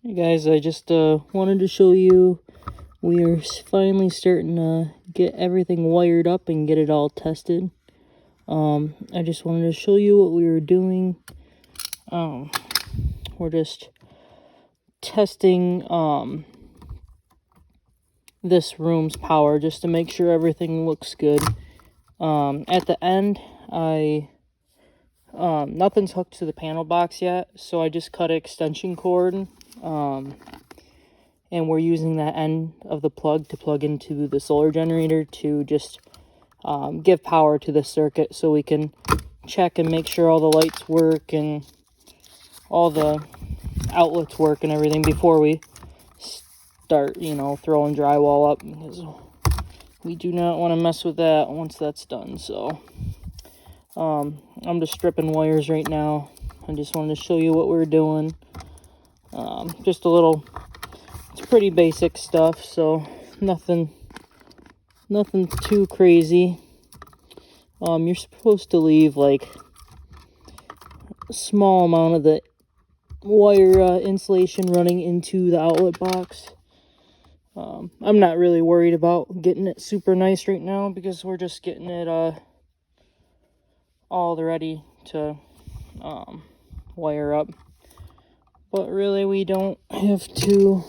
Hey guys, I just wanted to show you we are finally starting to get everything wired up and get it all tested. I just wanted to show you what we were doing. We're just testing this room's power just to make sure everything looks good. At the end, nothing's hooked to the panel box yet, so I just cut an extension cord. And we're using that end of the plug to plug into the solar generator to just give power to the circuit so we can check and make sure all the lights work and all the outlets work and everything before we start, throwing drywall up, because we do not want to mess with that once that's done. So I'm just stripping wires right now. I just wanted to show you what we're doing. Just a little, it's pretty basic stuff, so nothing too crazy. You're supposed to leave like a small amount of the wire insulation running into the outlet box. I'm not really worried about getting it super nice right now because we're just getting it all ready to wire up. But really, we don't have to.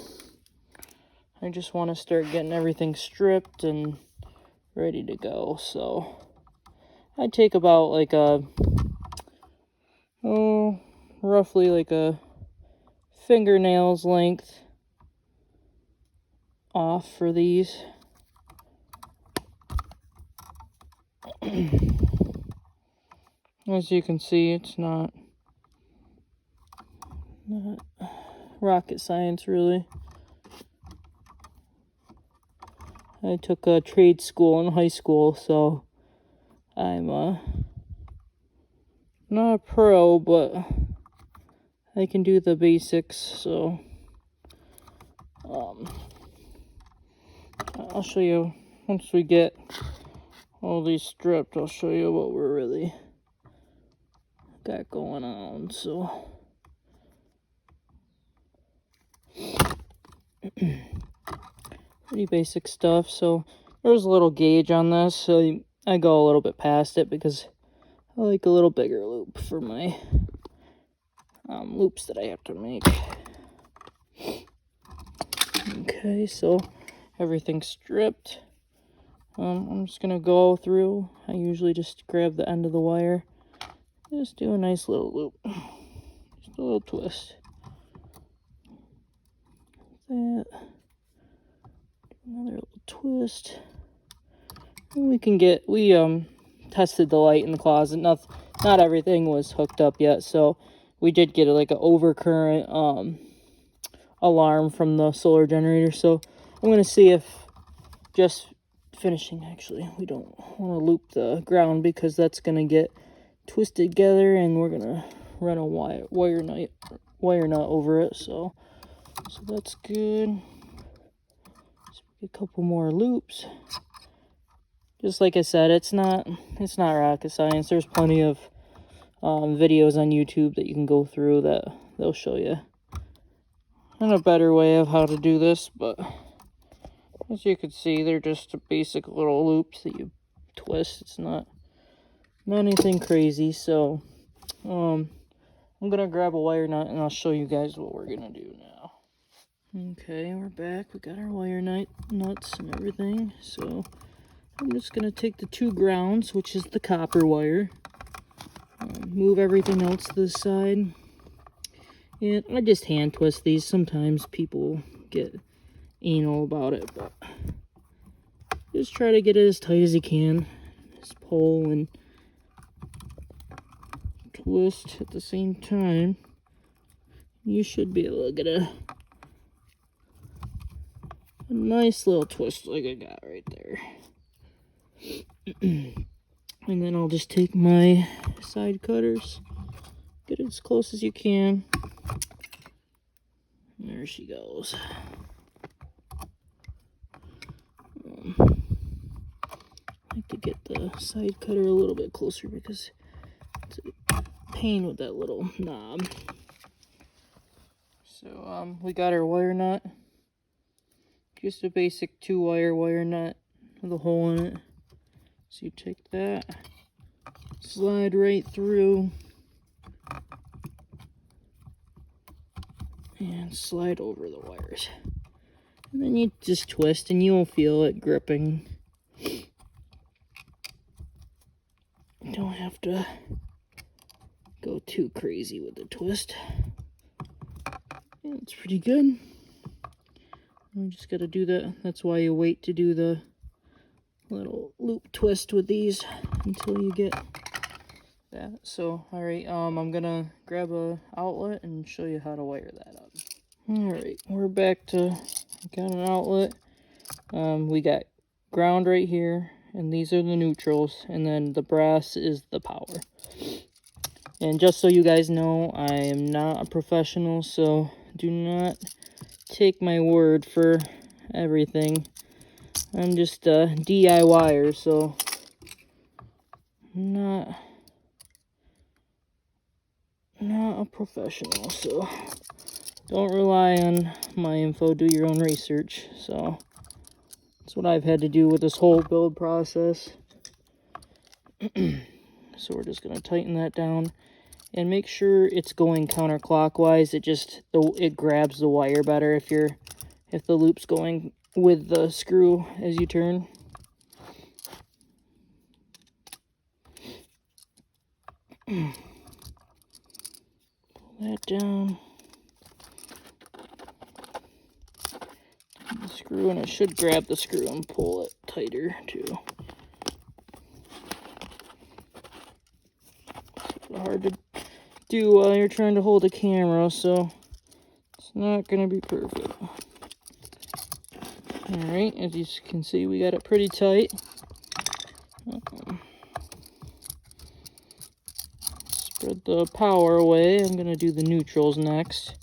I just want to start getting everything stripped and ready to go. So I take about like roughly like a fingernail's length off for these. As you can see, it's not rocket science, really. I took a trade school in high school, so I'm not a pro, but I can do the basics. So I'll show you once we get all these stripped. I'll show you what we're really got going on. So pretty basic stuff. So there's a little gauge on this, so I go a little bit past it because I like a little bigger loop for my loops that I have to make. Okay, so everything's stripped. I'm just gonna go through. I usually just grab the end of the wire, just do a nice little loop, just a little twist. That, another little twist. And we tested the light in the closet. Not everything was hooked up yet, so we did get like an overcurrent alarm from the solar generator. So I'm gonna see if just finishing, actually, we don't want to loop the ground because that's gonna get twisted together and we're gonna run a wire nut over it. So that's good. A couple more loops. Just like I said, it's not rocket science. There's plenty of videos on YouTube that you can go through that they'll show you in a better way of how to do this. But as you can see, they're just a basic little loops that you twist. It's not anything crazy. So I'm gonna grab a wire nut and I'll show you guys what we're gonna do now. Okay, we're back. We got our wire nuts and everything. So I'm just gonna take the two grounds, which is the copper wire, move everything else to the side, and I just hand twist these. Sometimes people get anal about it, but just try to get it as tight as you can. Just pull and twist at the same time. You should be able to get a nice little twist like I got right there. And then I'll just take my side cutters, get it as close as you can. There she goes. I like to get the side cutter a little bit closer because it's a pain with that little knob. So we got our wire nut. Just a basic 2-wire wire nut with a hole in it. So you take that, slide right through, and slide over the wires. And then you just twist and you'll feel it gripping. You don't have to go too crazy with the twist. And it's pretty good. You just gotta do that. That's why you wait to do the little loop twist with these until you get that. So, alright, I'm gonna grab a outlet and show you how to wire that up. Alright, we're back to, got an outlet. We got ground right here, and these are the neutrals, and then the brass is the power. And just so you guys know, I am not a professional, so do not take my word for everything. I'm just a DIYer, so I'm not a professional, so don't rely on my info, do your own research. So that's what I've had to do with this whole build process. So we're just going to tighten that down and make sure it's going counterclockwise. It grabs the wire better if the loop's going with the screw as you turn. Pull that down. The screw, and it should grab the screw and pull it tighter too. It's hard to do while you're trying to hold a camera, so it's not going to be perfect. Alright, as you can see, we got it pretty tight. Spread the power away. I'm going to do the neutrals next.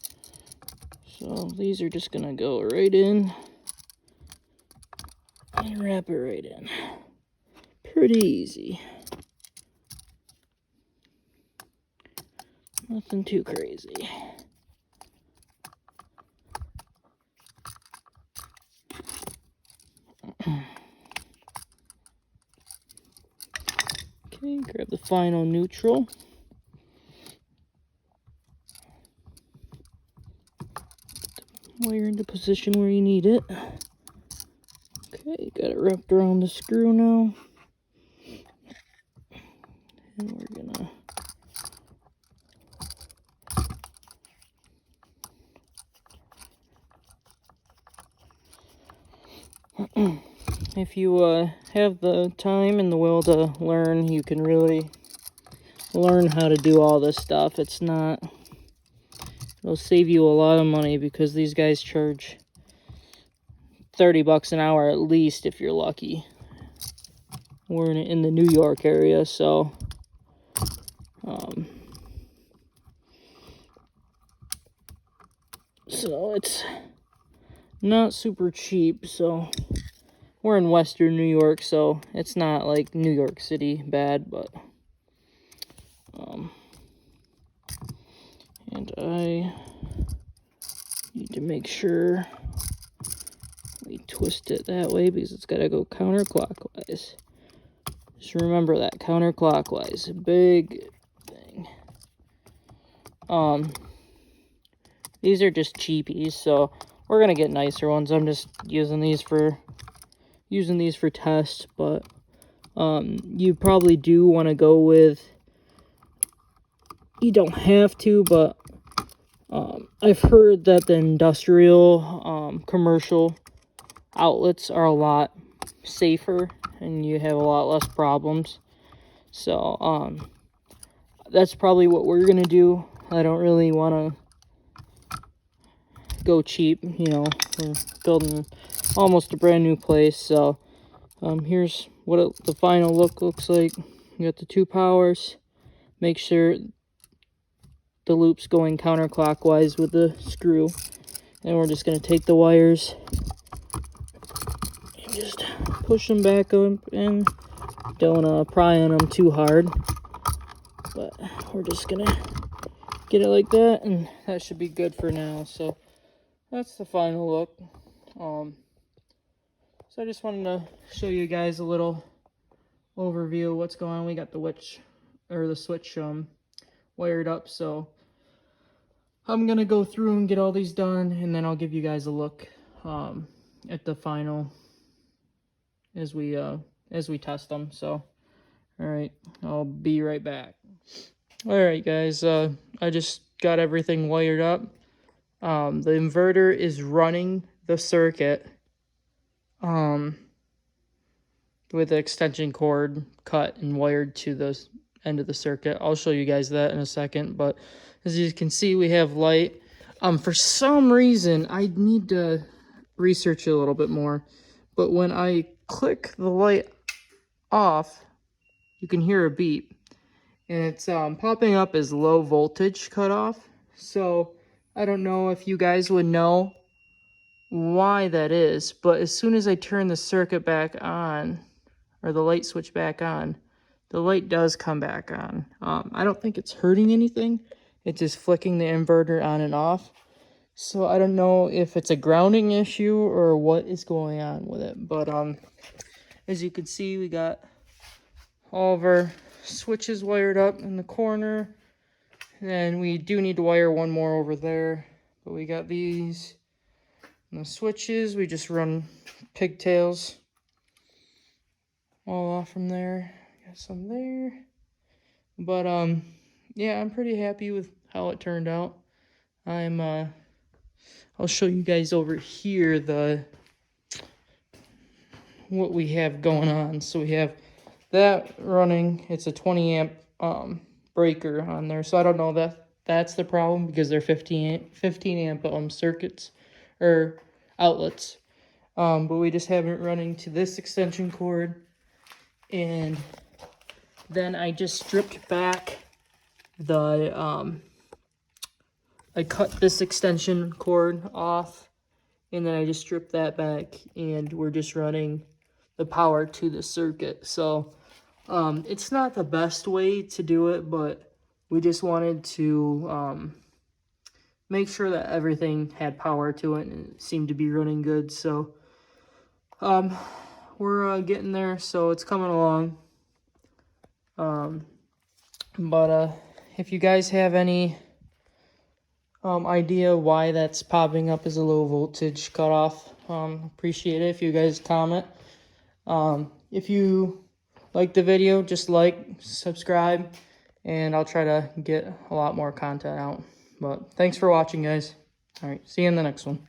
So these are just going to go right in and wrap it right in. Pretty easy. Nothing too crazy. Okay, grab the final neutral. Wire into position where you need it. Okay, got it wrapped around the screw now. And we're gonna if you have the time and the will to learn, you can really learn how to do all this stuff. It'll save you a lot of money because these guys charge $30 an hour at least if you're lucky. We're in the New York area, so so it's not super cheap. So we're in Western New York, so it's not like New York City bad, but and I need to make sure we twist it that way because it's got to go counterclockwise. Just remember that, counterclockwise, a big thing. These are just cheapies, so we're gonna get nicer ones. I'm just using these for test, but you probably do want to go with. You don't have to, but I've heard that the industrial, commercial outlets are a lot safer and you have a lot less problems. So that's probably what we're gonna do. I don't really want to go cheap, you know. We're building almost a brand new place, so here's what the final look looks like. You got the 2 powers. Make sure the loop's going counterclockwise with the screw, and we're just going to take the wires and just push them back up, and don't pry on them too hard, but we're just going to get it like that, and that should be good for now. So that's the final look. So I just wanted to show you guys a little overview of what's going on. We got the switch wired up, so I'm gonna go through and get all these done, and then I'll give you guys a look at the final as we test them. So all right, I'll be right back. All right, guys, I just got everything wired up. The inverter is running the circuit with the extension cord cut and wired to the end of the circuit. I'll show you guys that in a second, but as you can see, we have light. For some reason, I need to research it a little bit more, but when I click the light off, you can hear a beep, and it's popping up as low voltage cutoff. So I don't know if you guys would know why that is, but as soon as I turn the circuit back on, or the light switch back on, the light does come back on. I don't think it's hurting anything. It's just flicking the inverter on and off. So I don't know if it's a grounding issue or what is going on with it. But as you can see, we got all of our switches wired up in the corner. And we do need to wire one more over there. But we got these. And the switches, we just run pigtails all off from there. Got some there. But yeah, I'm pretty happy with how it turned out. I'll show you guys over here what we have going on. So we have that running. It's a 20 amp breaker on there. So I don't know that's the problem, because they're 15 amp circuits or outlets. But we just have it running to this extension cord. And then I just stripped back I cut this extension cord off, and then I just stripped that back, and we're just running the power to the circuit. So it's not the best way to do it, but we just wanted to make sure that everything had power to it, and it seemed to be running good. So we're getting there, so it's coming along. But if you guys have any idea why that's popping up as a low voltage cutoff, appreciate it if you guys comment. If you like the video, just subscribe, and I'll try to get a lot more content out. But thanks for watching, guys. All right, see you in the next one.